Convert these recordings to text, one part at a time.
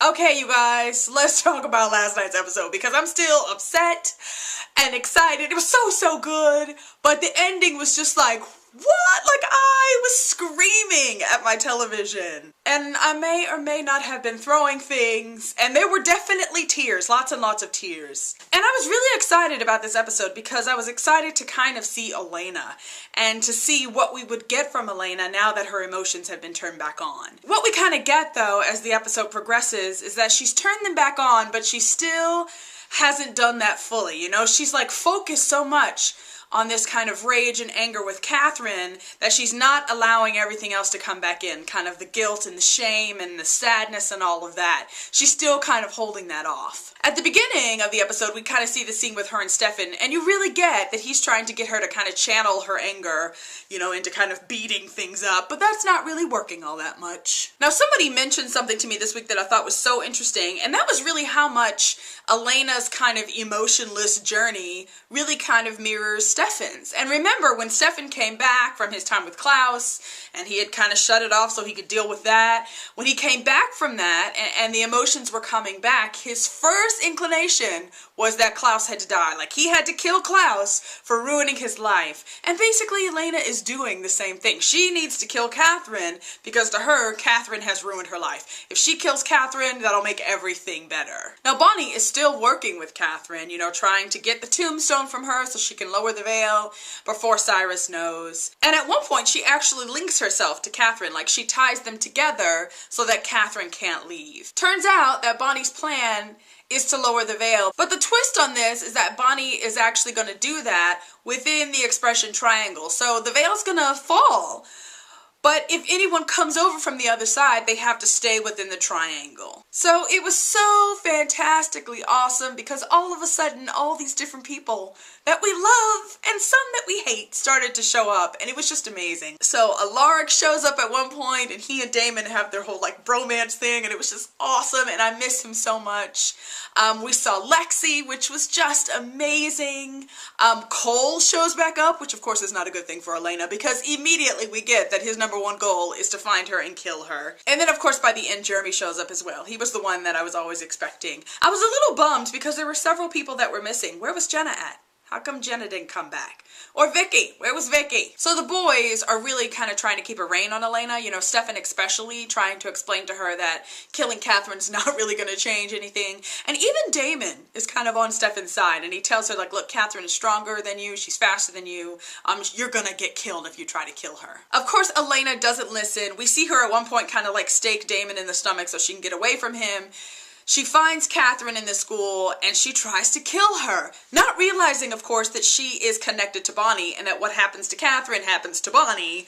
Okay, you guys, let's talk about last night's episode because I'm still upset and excited. It was so good, but the ending was just like, what? Like, I was screaming at my television. And I may or may not have been throwing things, and there were definitely tears, lots and lots of tears. And I was really excited about this episode because I was excited to kind of see Elena and to see what we would get from Elena now that her emotions have been turned back on. What we kind of get, though, as the episode progresses is that she's turned them back on, but she still hasn't done that fully. You know, she's like focused so much on this kind of rage and anger with Catherine that she's not allowing everything else to come back in, kind of the guilt and the shame and the sadness and all of that. She's still kind of holding that off. At the beginning of the episode, we kind of see the scene with her and Stefan, and you really get that he's trying to get her to kind of channel her anger, you know, into kind of beating things up, but that's not really working all that much. Now, somebody mentioned something to me this week that I thought was so interesting, and that was really how much Elena's kind of emotionless journey really kind of mirrors Stefan's. And remember, when Stefan came back from his time with Klaus, and he had kind of shut it off so he could deal with that, when he came back from that, and the emotions were coming back, his first inclination was that Klaus had to die. Like, he had to kill Klaus for ruining his life. And basically, Elena is doing the same thing. She needs to kill Catherine because to her, Catherine has ruined her life. If she kills Catherine, that'll make everything better. Now, Bonnie is still working with Catherine, you know, trying to get the tombstone from her so she can lower the veil before Cyrus knows. And at one point, she actually links herself to Catherine, like she ties them together so that Catherine can't leave. Turns out that Bonnie's plan is to lower the veil. But the twist on this is that Bonnie is actually going to do that within the expression triangle. So the veil's going to fall. But if anyone comes over from the other side, they have to stay within the triangle. So it was so fantastically awesome because all of a sudden, all these different people that we love and some that we hate started to show up, and it was just amazing. So Alaric shows up at one point, and he and Damon have their whole like bromance thing, and it was just awesome, and I miss him so much. We saw Lexi, which was just amazing. Cole shows back up, which of course is not a good thing for Elena because immediately we get that his number one goal is to find her and kill her. And then of course by the end Jeremy shows up as well. He was the one that I was always expecting. I was a little bummed because there were several people that were missing. Where was Jenna at? How come Jenna didn't come back? Or Vicky, where was Vicky? So the boys are really kind of trying to keep a rein on Elena, you know, Stefan especially, trying to explain to her that killing Catherine's not really going to change anything. And even Damon is kind of on Stefan's side, and he tells her, like, look, Catherine is stronger than you, she's faster than you, you're gonna get killed if you try to kill her. Of course, Elena doesn't listen. We see her at one point kind of like stake Damon in the stomach so she can get away from him. She finds Catherine in the school and she tries to kill her, not realizing, of course, that she is connected to Bonnie and that what happens to Catherine happens to Bonnie.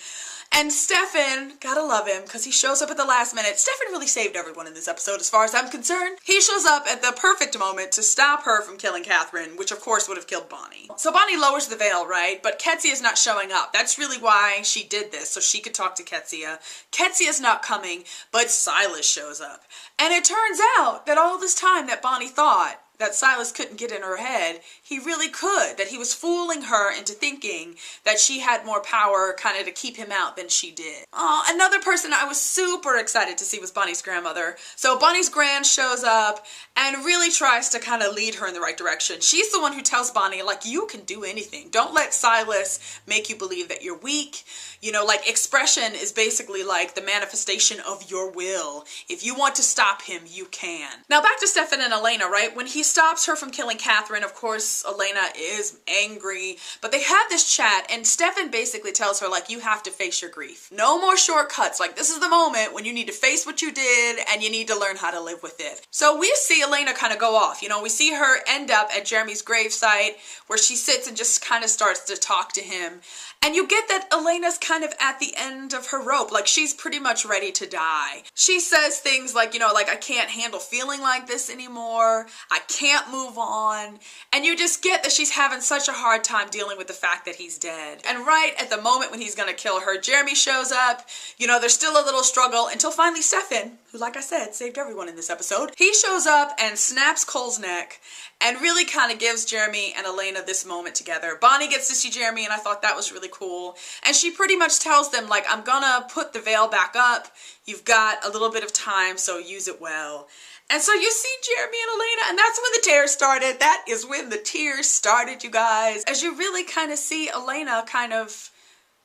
And Stefan, gotta love him, because he shows up at the last minute. Stefan really saved everyone in this episode as far as I'm concerned. He shows up at the perfect moment to stop her from killing Catherine, which of course would have killed Bonnie. So Bonnie lowers the veil, right? But Ketzia's not showing up. That's really why she did this, so she could talk to Ketsia. Ketzia's not coming, but Silas shows up. And it turns out that all this time that Bonnie thought that Silas couldn't get in her head, he really could, that he was fooling her into thinking that she had more power kind of to keep him out than she did. Another person I was super excited to see was Bonnie's grandmother. So Bonnie's gran shows up and really tries to kind of lead her in the right direction. She's the one who tells Bonnie, like, you can do anything. Don't let Silas make you believe that you're weak. You know, like, expression is basically like the manifestation of your will. If you want to stop him, you can. Now back to Stefan and Elena, right? When he stops her from killing Catherine, of course, Elena is angry, but they have this chat, and Stefan basically tells her, like, you have to face your grief. No more shortcuts. Like, this is the moment when you need to face what you did, and you need to learn how to live with it. So we see Elena kind of go off. You know, we see her end up at Jeremy's gravesite, where she sits and just kind of starts to talk to him. And you get that Elena's kind of at the end of her rope, like she's pretty much ready to die. She says things like, you know, like, I can't handle feeling like this anymore. I can't move on. And you just get that she's having such a hard time dealing with the fact that he's dead. And right at the moment when he's gonna kill her, Jeremy shows up. You know, there's still a little struggle until finally Stefan, who, like I said, saved everyone in this episode. He shows up and snaps Cole's neck and really kind of gives Jeremy and Elena this moment together. Bonnie gets to see Jeremy, and I thought that was really cool. And she pretty much tells them, like, I'm gonna put the veil back up. You've got a little bit of time, so use it well. And so you see Jeremy and Elena, and that's when the tears started. That is when the tears started, you guys. As you really kind of see Elena kind of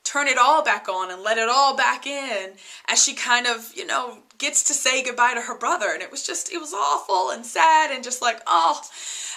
turn it all back on and let it all back in as she kind of, you know, gets to say goodbye to her brother. And it was awful and sad and just like, oh.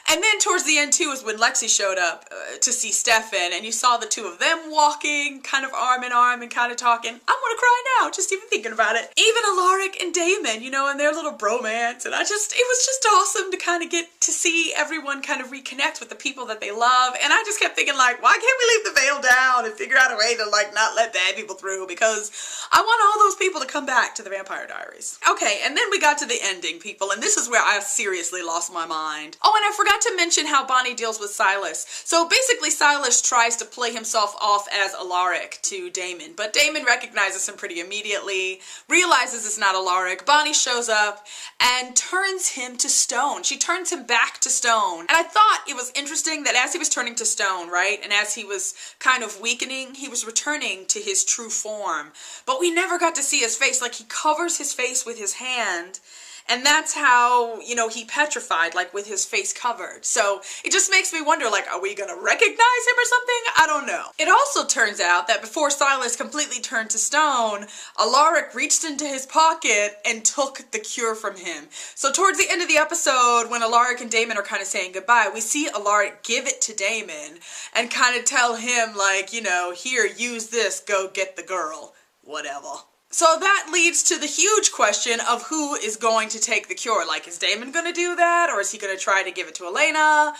And then towards the end too is when Lexi showed up to see Stefan, and you saw the two of them walking kind of arm in arm and kind of talking. I want to cry now just even thinking about it. Even Alaric and Damon, you know, and their little bromance, and it was just awesome to kind of get to see everyone kind of reconnect with the people that they love. And I just kept thinking, like, why can't we leave the veil down and figure out a way to, like, not let bad people through, because I want all those people to come back to the Vampire Diaries. Okay, and then we got to the ending, people, and this is where I seriously lost my mind. Oh, and I forgot to mention how Bonnie deals with Silas. So basically Silas tries to play himself off as Alaric to Damon, but Damon recognizes him pretty immediately, realizes it's not Alaric. Bonnie shows up and turns him to stone. She turns him back to stone. And I thought it was interesting that as he was turning to stone, right, and as he was kind of weakening, he was returning to his true form. But we never got to see his face. Like, he covers his face with his hand, and that's how, you know, he petrified, like with his face covered. So it just makes me wonder, like, are we gonna recognize him or something? I don't know. It also turns out that before Silas completely turned to stone, Alaric reached into his pocket and took the cure from him. So towards the end of the episode, when Alaric and Damon are kind of saying goodbye, we see Alaric give it to Damon and kind of tell him, like, you know, here, use this, go get the girl, whatever. So that leads to the huge question of who is going to take the cure. Like, is Damon going to do that? Or is he going to try to give it to Elena?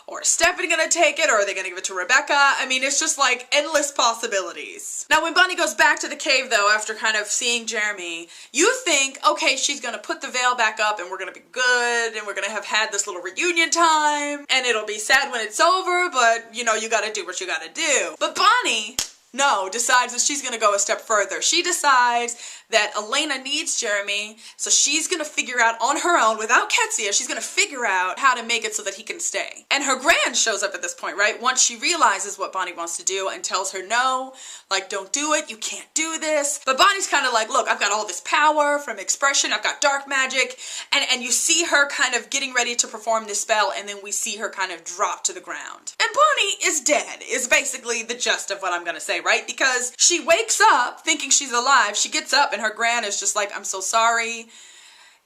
Or is Stephanie going to take it? Or are they going to give it to Rebecca? I mean, it's just like endless possibilities. Now, when Bonnie goes back to the cave, though, after kind of seeing Jeremy, you think, okay, she's going to put the veil back up and we're going to be good and we're going to have had this little reunion time and it'll be sad when it's over, but, you know, you got to do what you got to do. But Bonnie, no, decides that she's gonna go a step further. She decides that Elena needs Jeremy, so she's gonna figure out on her own, without Ketsia, she's gonna figure out how to make it so that he can stay. And her grand shows up at this point, right? Once she realizes what Bonnie wants to do and tells her no, like, don't do it, you can't do this. But Bonnie's kind of like, look, I've got all this power from expression, I've got dark magic, and you see her kind of getting ready to perform this spell, and then we see her kind of drop to the ground. And Bonnie is dead, is basically the gist of what I'm gonna say, right? Because she wakes up thinking she's alive, she gets up and her gran is just like, I'm so sorry,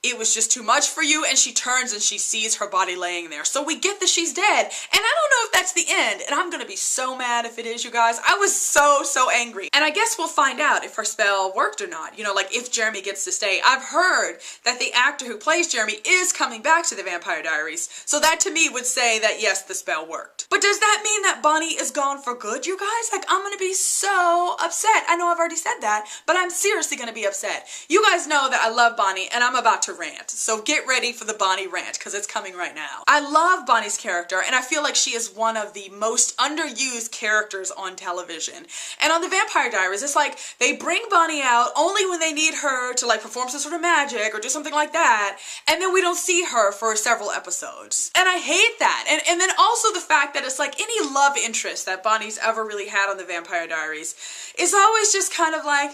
it was just too much for you, and she turns and she sees her body laying there. So we get that she's dead, and I don't know if that's the end, and I'm gonna be so mad if it is, you guys. I was so angry. And I guess we'll find out if her spell worked or not, you know, like if Jeremy gets to stay. I've heard that the actor who plays Jeremy is coming back to the Vampire Diaries, so that to me would say that yes, the spell worked. But does that mean that Bonnie is gone for good, you guys? Like, I'm gonna be so upset. I know I've already said that, but I'm seriously gonna be upset. You guys know that I love Bonnie, and I'm about to rant. So get ready for the Bonnie rant, because it's coming right now. I love Bonnie's character, and I feel like she is one of the most underused characters on television. And on the Vampire Diaries, it's like they bring Bonnie out only when they need her to, like, perform some sort of magic or do something like that, and then we don't see her for several episodes. And I hate that. And then also the fact that it's like any love interest that Bonnie's ever really had on the Vampire Diaries is always just kind of like,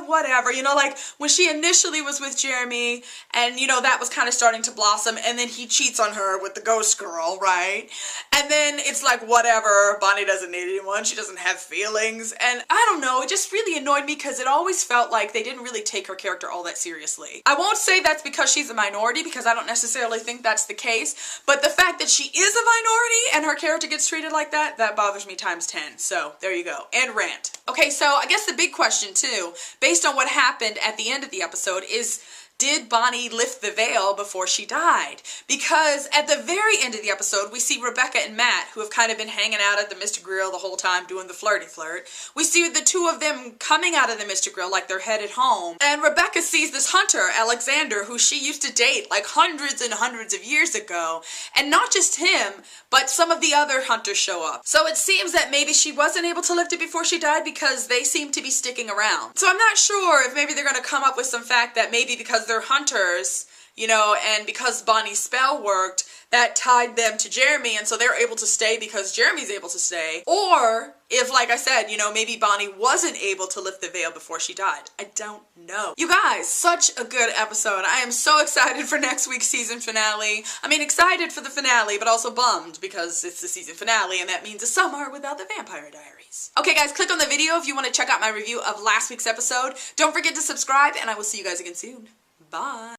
whatever. You know, like when she initially was with Jeremy, and, you know, that was kind of starting to blossom, and then he cheats on her with the ghost girl, right? And then it's like, whatever, Bonnie doesn't need anyone, she doesn't have feelings, and I don't know, it just really annoyed me because it always felt like they didn't really take her character all that seriously. I won't say that's because she's a minority, because I don't necessarily think that's the case, but the fact that she is a minority and her character gets treated like that, that bothers me times 10. So there you go. And rant. Okay, so I guess the big question too, based on what happened at the end of the episode, is did Bonnie lift the veil before she died? Because at the very end of the episode, we see Rebecca and Matt, who have kind of been hanging out at the Mr. Grill the whole time doing the flirty flirt. We see the two of them coming out of the Mr. Grill like they're headed home. And Rebecca sees this hunter, Alexander, who she used to date like hundreds and hundreds of years ago. And not just him, but some of the other hunters show up. So it seems that maybe she wasn't able to lift it before she died because they seem to be sticking around. So I'm not sure if maybe they're going to come up with some fact that maybe because they're hunters, you know, and because Bonnie's spell worked, that tied them to Jeremy, and so they're able to stay because Jeremy's able to stay. Or if, like I said, you know, maybe Bonnie wasn't able to lift the veil before she died. I don't know. You guys, such a good episode. I am so excited for next week's season finale. I mean, excited for the finale, but also bummed because it's the season finale, and that means a summer without the Vampire Diaries. Okay, guys, click on the video if you want to check out my review of last week's episode. Don't forget to subscribe, and I will see you guys again soon. Bye.